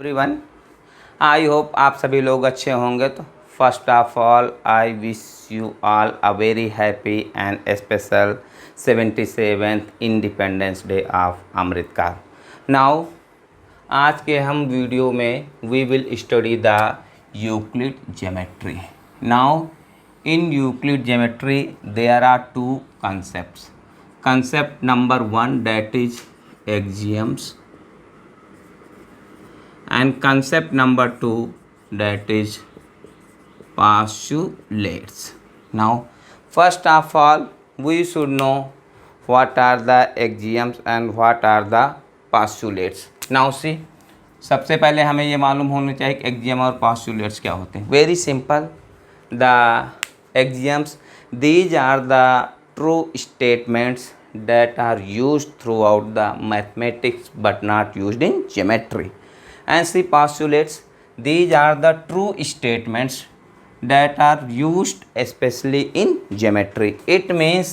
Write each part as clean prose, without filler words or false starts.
Everyone, I hope आप सभी लोग अच्छे होंगे। तो first of all I wish you all a very happy and special 77th independence day of अमृतकाल। नाउ आज के हम वीडियो में we will study the Euclid geometry. Now in Euclid geometry there are two concepts. Concept number one, that is axioms, and concept number two, that is postulates. Now first of all we should know what are the axioms and what are the postulates. Now see, सबसे पहले हमें ये मालूम होना चाहिए कि axiom और postulates क्या होते हैं। Very simple, the axioms these are the true statements that are used throughout the mathematics but not used in geometry. And see, postulates, these are the true statements that are used especially in geometry. It means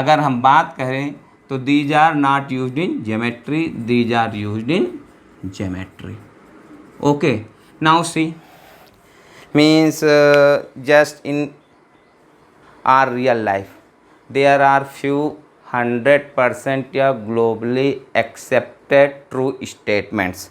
अगर हम बात करें तो these are not used in geometry, these are used in geometry. Okay, now see, means just in our real life there are few 100% या globally accepted true statements.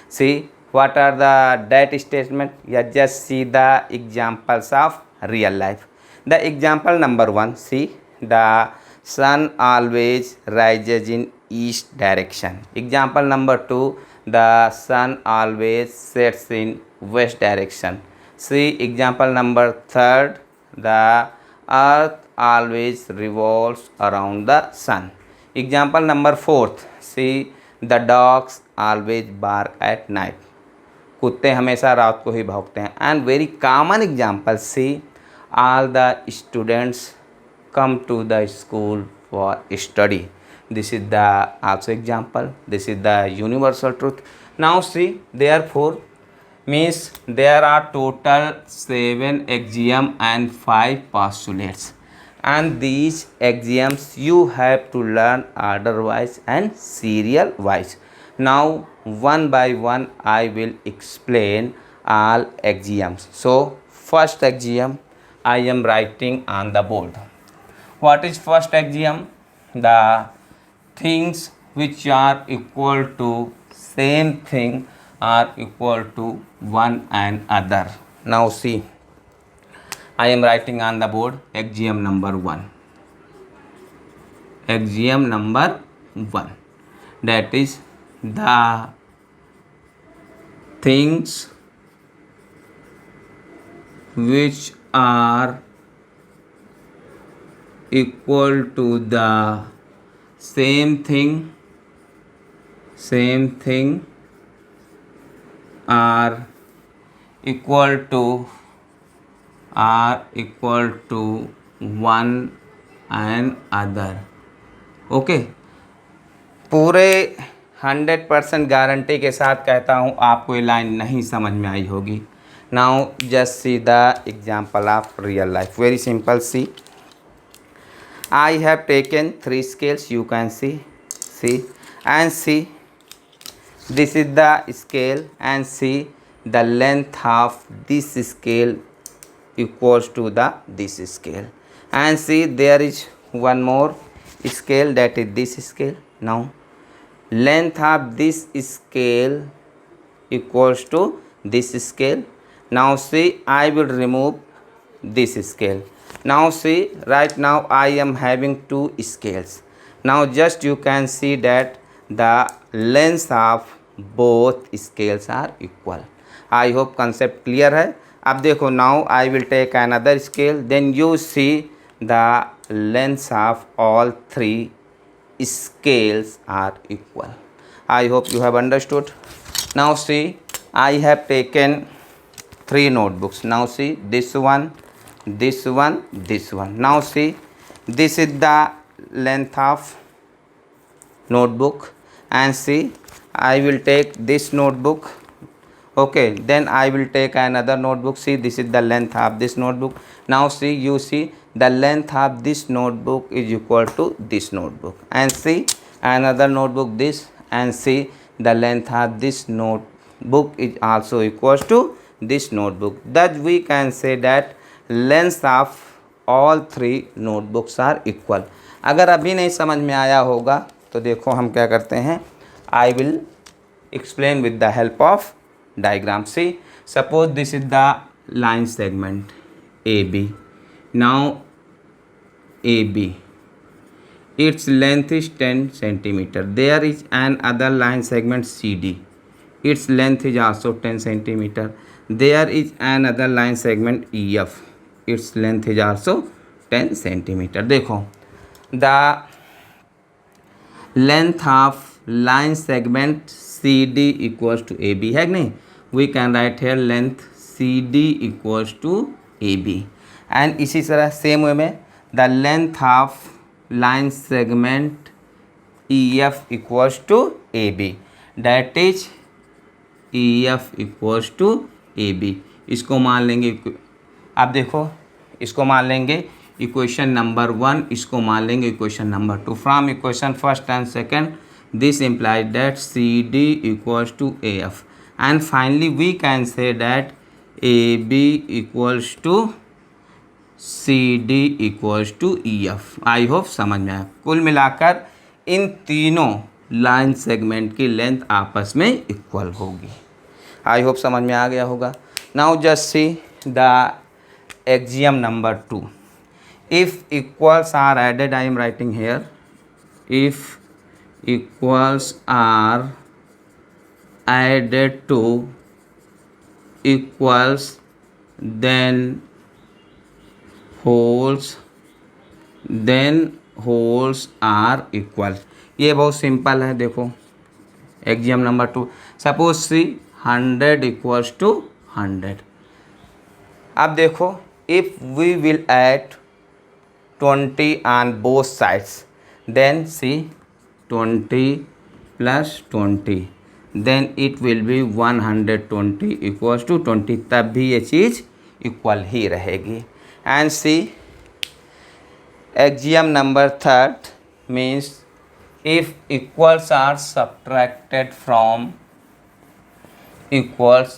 See, what are the that statement? Yeah, just see the examples of real life. The example number one, see, the sun always rises in east direction. Example number two, the sun always sets in west direction. See, example number third, the earth always revolves around the sun. Example number fourth, see, the dogs always bark at night. कुत्ते हमेशा रात को ही भौंकते हैं. And very common example, see, all the students come to the school for study. This is the also example. This is the universal truth. Now see, therefore means there are total 7 axioms and 5 postulates, and these axioms you have to learn order wise and serial wise. Now one by one I will explain all axioms. So first axiom I am writing on the board. What is first axiom? The things which are equal to same thing are equal to one another. Now see, I am writing on the board axiom number one. Axiom number one, that is the things which are equal to the same thing are equal to one another. Okay, पूरे 100% guarantee के साथ कहता हूँ आपको ये line नहीं समझ में आई होगी. Now just see the example of real life. Very simple. See, I have taken 3 scales. You can see and see, this is the scale, and see the length of this scale equals to this scale, and see there is one more scale, that is this scale. Now length of this scale equals to this scale. Now see, I will remove this scale. Now see, right now I am having 2 scales. Now just you can see that the length of both scales are equal. I hope concept clear है. अब देखो, now I will take another scale, then you see the lengths of all 3 scales are equal. I hope you have understood. Now see, I have taken 3 notebooks. Now see, this one, this one, this one. Now see, this is the length of notebook, and see, I will take this notebook. Okay, then I will take another notebook. See, this is the length of this notebook. Now see, you see the length of this notebook is equal to this notebook, and see another notebook this, and see the length of this book is also equals to this notebook. Thus we can say that length of all three notebooks are equal. अगर अभी नहीं समझ में आया होगा तो देखो हम क्या करते हैं, I will explain with the help of diagram. See, suppose this is the line segment AB. Now AB, its length is 10 centimeter. There is an other line segment CD. Its length is also 10 centimeter. There is another line segment EF. Its length is also 10 centimeter. देखो, the length of line segment CD equals to AB है कि नहीं? We can write here length CD equals to AB. And इसी तरह same way में the length of line segment EF equals to AB. That is EF equals to AB. इसको मान लेंगे, आप देखो इसको मान लेंगे इक्वेशन नंबर 1, इसको मान लेंगे equation number 2. From equation first and second this implies that CD equals to AF, and finally we can say that AB equals to CD equals to EF. I hope समझ में आया. कुल मिलाकर इन तीनों line segment की length आपस में equal होगी. आई होप समझ में आ गया होगा. Now just see the axiom number 2. If equals are added, I am writing here, if equals are added to equals, then wholes are equal. ये बहुत सिंपल है. देखो exam number 2, suppose see 100 equals to 100. अब देखो if we will add 20 on both sides, then see 20 plus 20, then it will be 120 equals to 20. तब भी ये चीज़ equal ही रहेगी. And see axiom number 3 means if equals are subtracted from equals,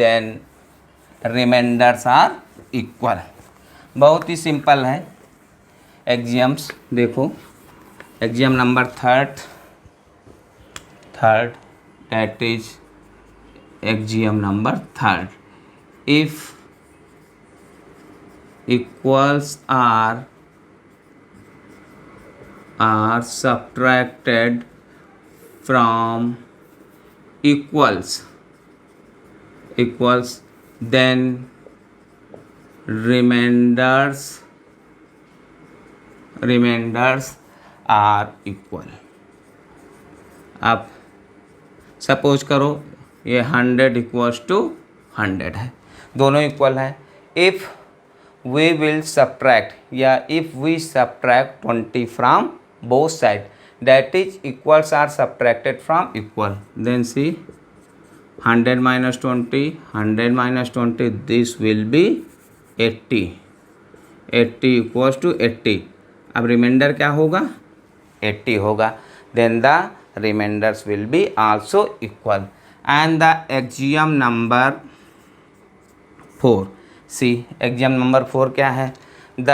then remainders are equal. बहुत ही simple है exams. देखो exam number third that is exam number 3. If equals are subtracted from equals, then remainders are equal. अब suppose करो ये 100 equals to 100 है, दोनों equal है. इफ़ वी विल सब्ट्रैक्ट या if we subtract 20 from both side, that is equals are subtracted from equal, then see 100 minus 20, this will be 80 equals to 80. अब reminder क्या होगा? 80 होगा. Then the remainders will be also equal. And the exam number 4, see exam number 4 क्या है? The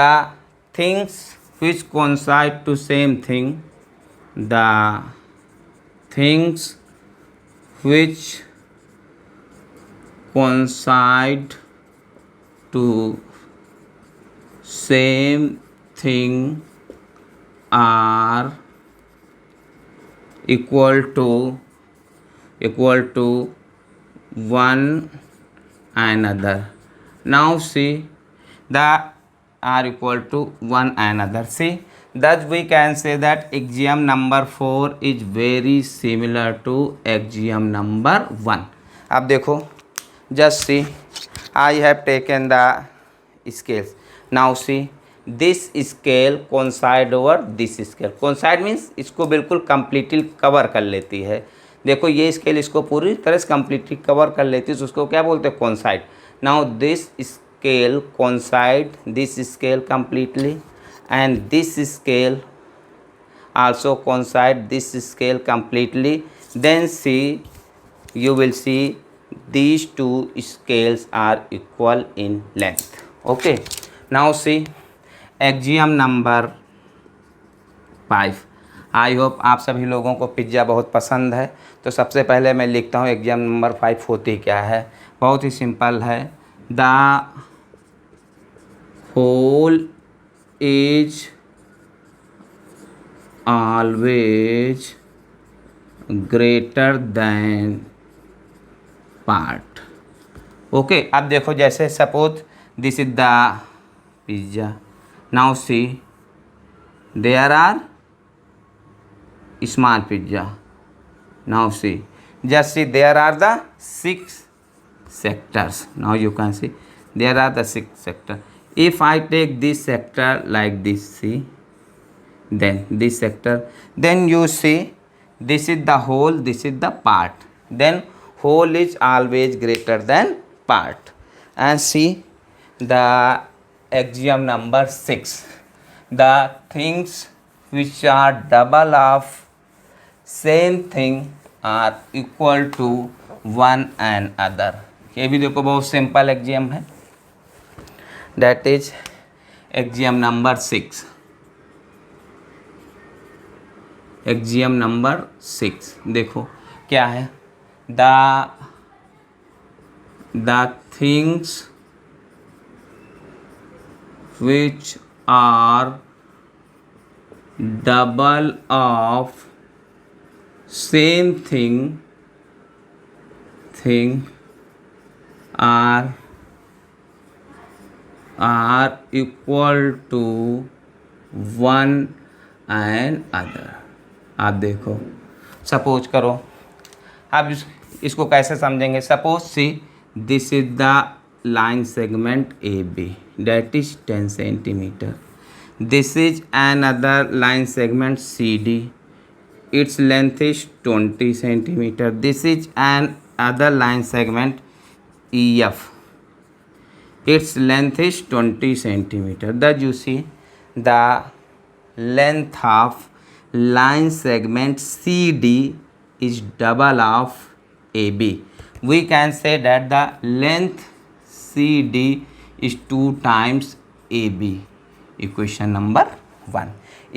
things which coincide to same thing, the things which coincide to same thing are equal to one another. Now see the are equal to one another. See, thus we can say that axiom number 4 is very similar to axiom number 1. अब देखो just see, I have taken the scales. Now see this scale coincide over this scale. Coincide means इसको बिल्कुल completely cover कर लेती है. देखो ये scale इसको पूरी तरह से completely कवर कर लेती है, तो उसको क्या बोलते हैं? coincide. Now this scale coincide this scale completely, and this scale also coincide this scale completely. Then see you will see these two scales are equal in length. Okay, now see axiom number 5. I hope आप सभी लोगों को pizza बहुत पसंद है। तो सबसे पहले मैं लिखता हूँ एग्जाम नंबर 5 होती क्या है। बहुत ही सिंपल है। The whole is always greater than part. Okay, अब देखो जैसे suppose this is the pizza, now see there are small pizza. Now see, just see there are the 6 sectors. Now you can see there are the 6 sectors. If I take this sector like this, see, then this sector, then you see this is the whole, this is the part. Then whole is always greater than part. And see the axiom number 6. The things which are double of same thing are equal to one and other. ये भी देखो बहुत simple axiom है, that is axiom number 6। Axiom number 6 देखो क्या है। The things which are double of same thing are equal to one and other। आप देखो सपोज करो, आप इसको कैसे समझेंगे। Suppose see this is the line segment A B that is 10 centimetre. This is another line segment C D, its length is 20 centimeter. This is an other line segment EF, its length is 20 centimeter. Thus you see the length of line segment CD is double of AB. We can say that the length CD is 2 times AB, equation number 1।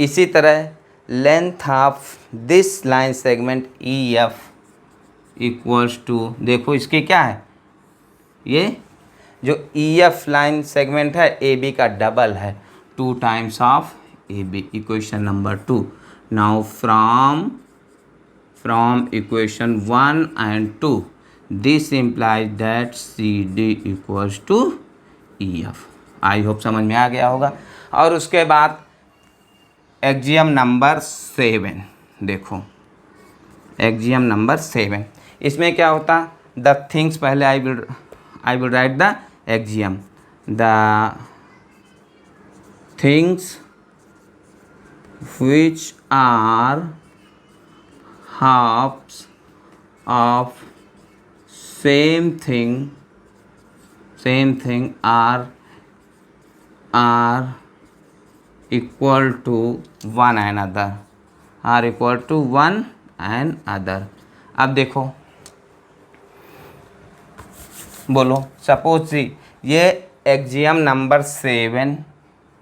इसी तरह length of this line segment E F equals to, देखो इसके क्या है, ये जो E F line segment है A B का डबल है, 2 times of A B, equation number 2। Now from equation 1 and 2 this implies that C D equals to E F. I hope समझ में आ गया होगा। और उसके बाद एग्जियम नंबर 7 देखो, एग्जियम नंबर 7 इसमें क्या होता, द थिंग्स, पहले I will write the axiom. The things which are halves of same thing are equal to one another, are equal to one and other। अब देखो बोलो, सपोज सी ये axiom number 7,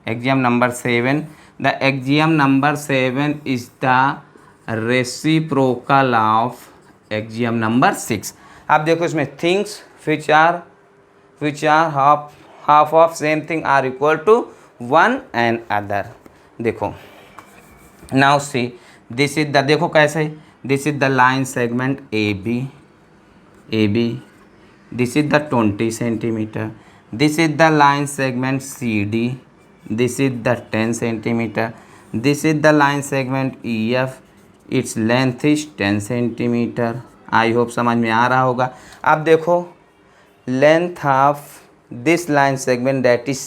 axiom number 7, the axiom number 7 is the reciprocal of axiom number 6। अब देखो इसमें things which are half of same thing are equal to one and other. देखो now see this is the, देखो कैसे, this is the line segment A B, this is the 20 centimetre. This is the line segment C D, this is the 10 centimetre. This is the line segment E F, its length is 10 centimetre. I hope समझ में आ रहा होगा। अब देखो length of this line segment that is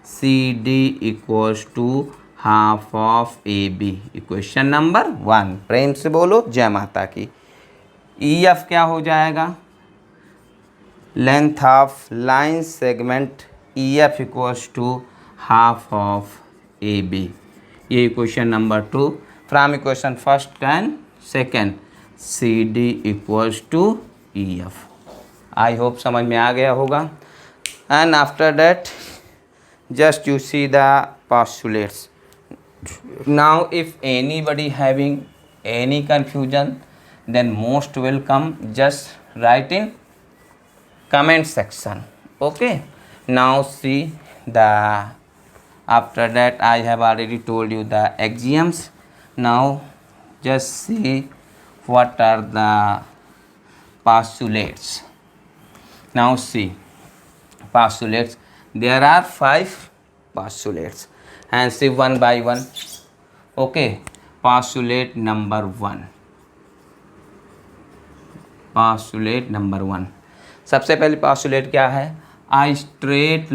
C D equals to half of A B, equation number 1। प्रेम से बोलो जय माता की। ई एफ क्या हो जाएगा, length of line segment E F equals to half of A B, ये equation number 2 from equation first and second. C D equals to E F. I hope समझ में आ गया होगा। And after that just you see the postulates. Now if anybody having any confusion, then most welcome, just write in comment section. Okay, now see the, after that I have already told you the axioms. Now just see what are the postulates. Now see postulates. There are 5 postulates and see one by one. Okay, postulate number 1. postulate number 1, सबसे पहले postulate क्या है? A straight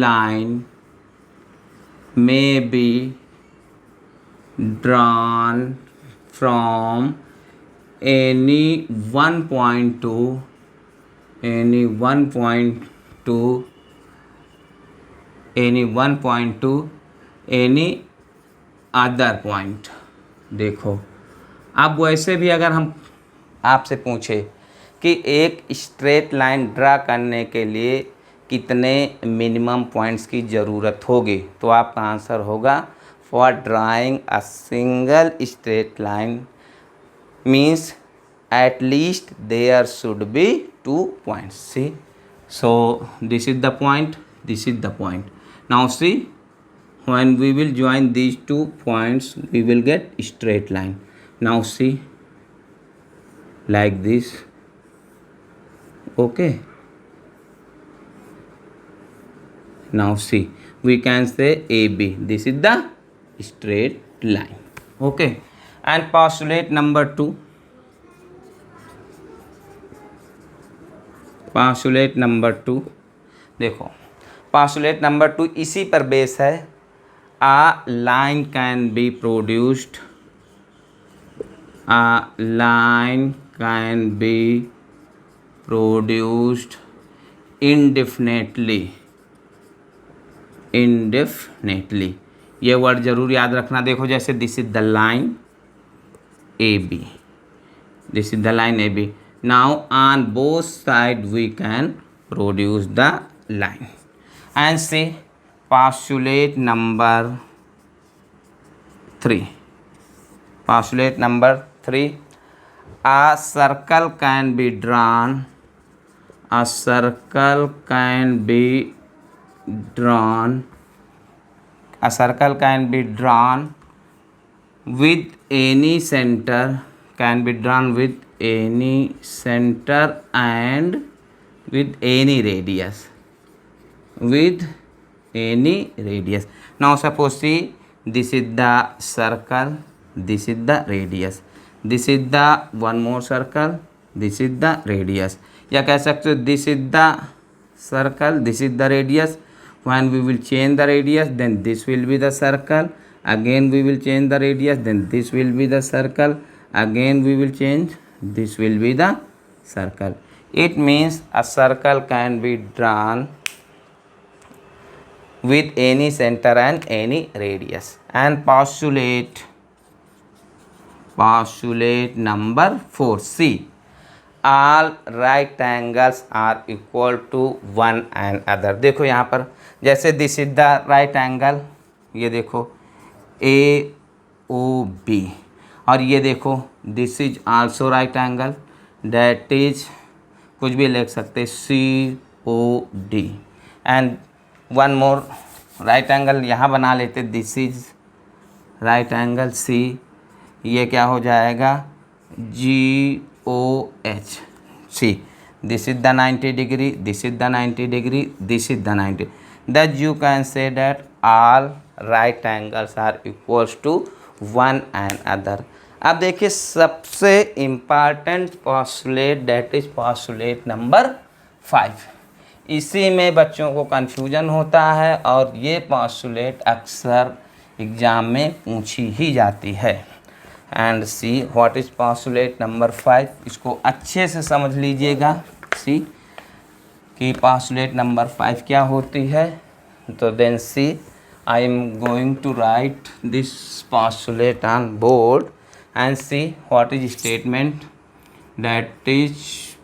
line may be drawn from any one point to any one point to any other point. देखो, अब वैसे भी अगर हम आपसे पूछे कि एक स्ट्रेट लाइन ड्रा करने के लिए कितने मिनिमम पॉइंट्स की ज़रूरत होगी, तो आपका आंसर होगा for drawing a single straight line means at least there should be 2 points. See, so this is the point, this is the point. Now see, when we will join these 2 points we will get straight line. Now see, like this. Okay, now see, we can say AB, this is the straight line. Okay, and postulate number 2. postulate number 2, देखो postulate number 2 इसी पर base है। a line can be produced indefinitely। ये word जरूर याद रखना। देखो जैसे this is the line A B, this is the line A B. Now on both sides we can produce the line. And see postulate number 3. Postulate number 3, a circle can be drawn. A circle can be drawn. A circle can be drawn with any center. Can be drawn with any center and with any radius. With any radius. Now suppose see, this is the circle, this is the radius, this is the one more circle, this is the radius. या कह सकते हो this is the circle, this is the radius. When we will change the radius, then this will be the circle. Again we will change the radius, then this will be the circle. Again we will change, this will be the circle. It means a circle can be drawn with any center and any radius. And postulate number 4, see, all right angles are equal to one another. देखो यहाँ पर जैसे this is the right angle, ये देखो A O B, और ये देखो this is also right angle, that is कुछ भी लिख सकते C O D. And one more right angle यहाँ बना लेते, this is right angle C, ये क्या हो जाएगा G O H C. This is the 90 degree, this is the 90 degree, this is the 90। That you can say that all right angles are equals to one and other. अब देखिए सबसे important postulate, that is postulate number 5। इसी में बच्चों को confusion होता है और ये पोस्टुलेट अक्सर एग्ज़ाम में पूछी ही जाती है। And see what is postulate number 5, इसको अच्छे से समझ लीजिएगा। सी कि पोस्टुलेट नंबर 5 क्या होती है। तो then see I am going to write this postulate on board and see what is statement. That is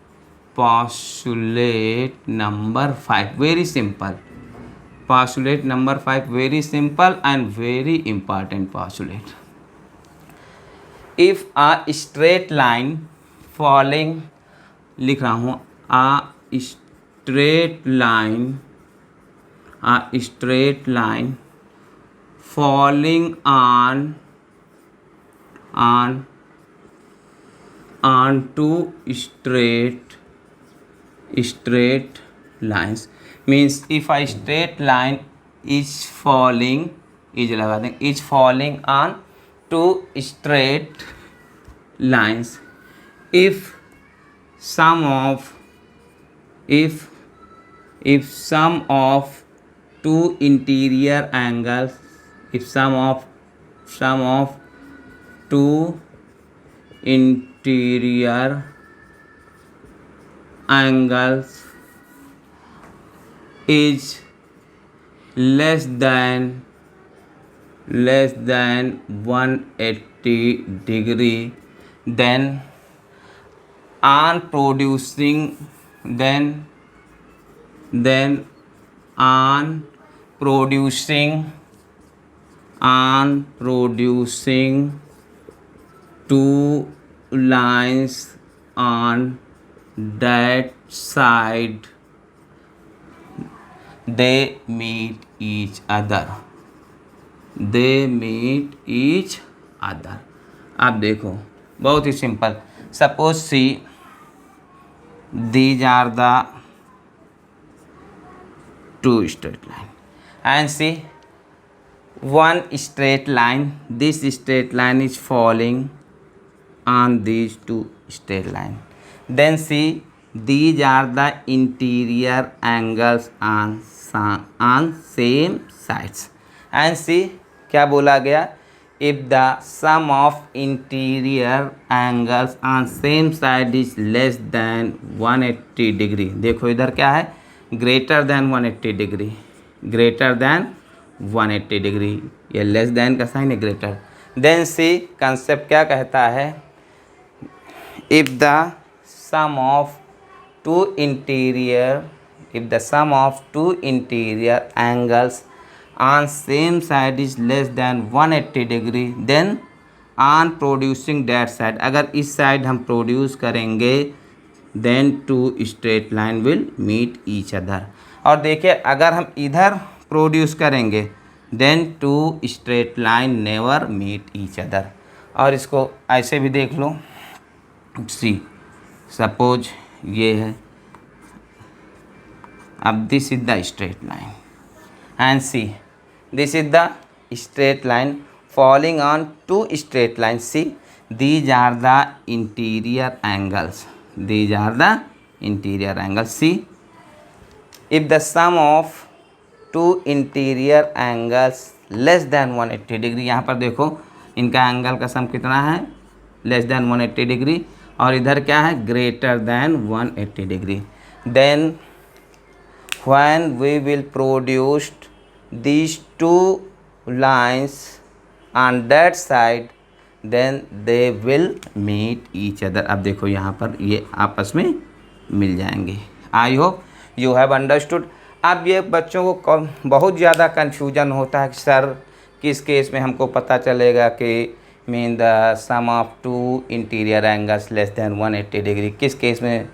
postulate number 5. Very simple. Postulate number 5 very simple and very important postulate. If a straight line falling, लिख रहा हूँ, a straight line falling on two straight lines, means if a straight line is falling, is falling on two straight lines, if sum of two interior angles, if sum of two interior angles is less than 180 degree, then on producing two lines on that side, they meet each other. अब देखो बहुत ही simple. Suppose see these are the two straight line and see one straight line, this straight line is falling on these two straight line. Then see these are the interior angles on same sides and see क्या बोला गया, if the sum of interior angles on same side is less than 180 degree. देखो इधर क्या है, greater than 180 degree, ये less than का sign है, ग्रेटर. देन सी कंसेप्ट क्या कहता है, if the sum of two interior angles on same side is less than 180 degree, then on producing that side, अगर इस साइड हम प्रोड्यूस करेंगे, then two straight line will meet each other. और देखिए अगर हम इधर प्रोड्यूस करेंगे, then two straight line never meet each other. और इसको ऐसे भी देख लो, सी सपोज ये है, अब this is the straight line and C this is the straight line falling on two straight lines. See these are the interior angles, see if the sum of two interior angles less than 180 degree, यहाँ पर देखो इनका angle का सम कितना है, less than 180 degree, और इधर क्या है, greater than 180 degree. Then when we will produce these two lines on that side, then they will meet each other. अब देखो यहाँ पर ये आपस में मिल जाएंगे. I hope you have understood. अब ये बच्चों को बहुत ज़्यादा कन्फ्यूजन होता है कि सर किस केस में हमको पता चलेगा कि mean the sum of two interior angles less than 180 degree, किस केस में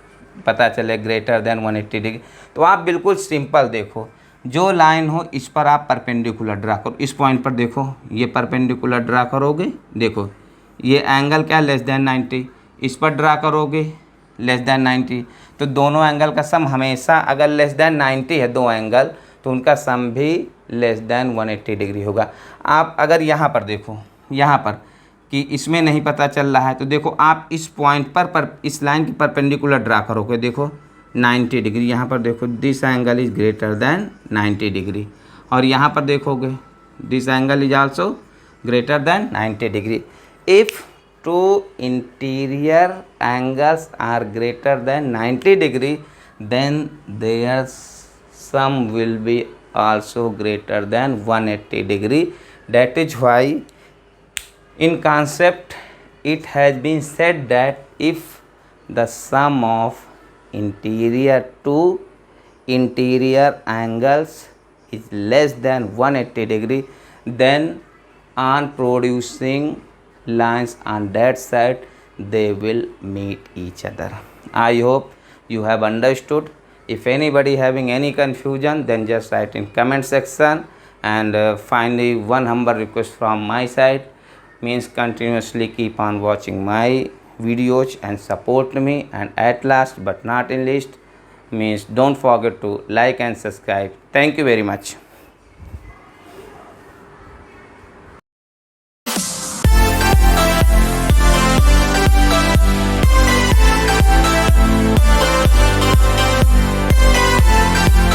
पता चले ग्रेटर देन 180 डिग्री. तो आप बिल्कुल सिंपल देखो, जो लाइन हो इस पर आप परपेंडिकुलर ड्रा करो. इस पॉइंट पर देखो ये परपेंडिकुलर ड्रा करोगे, देखो ये एंगल क्या लेस देन 90, इस पर ड्रा करोगे लेस देन 90. तो दोनों एंगल का सम हमेशा अगर लेस देन 90 है दो एंगल, तो उनका सम भी लेस देन 180 डिग्री होगा. आप अगर यहाँ पर देखो, यहाँ पर कि इसमें नहीं पता चल रहा है, तो देखो आप इस पॉइंट पर इस लाइन की परपेंडिकुलर ड्रा करोगे, देखो 90 डिग्री. यहाँ पर देखो this angle is greater than 90 degree, और यहाँ पर देखोगे this angle is also greater than 90 degree. If two interior angles are greater than 90 degree, then their sum will be also greater than 180 degree. That is why in concept it has been said that if the sum of interior to interior angles is less than 180 degree, then on producing lines on that side they will meet each other. I hope you have understood. If anybody having any confusion, then just write in comment section. And finally, one humble request from my side, means continuously keep on watching my videos and support me. And at last but not in least, means don't forget to like and subscribe. Thank you very much.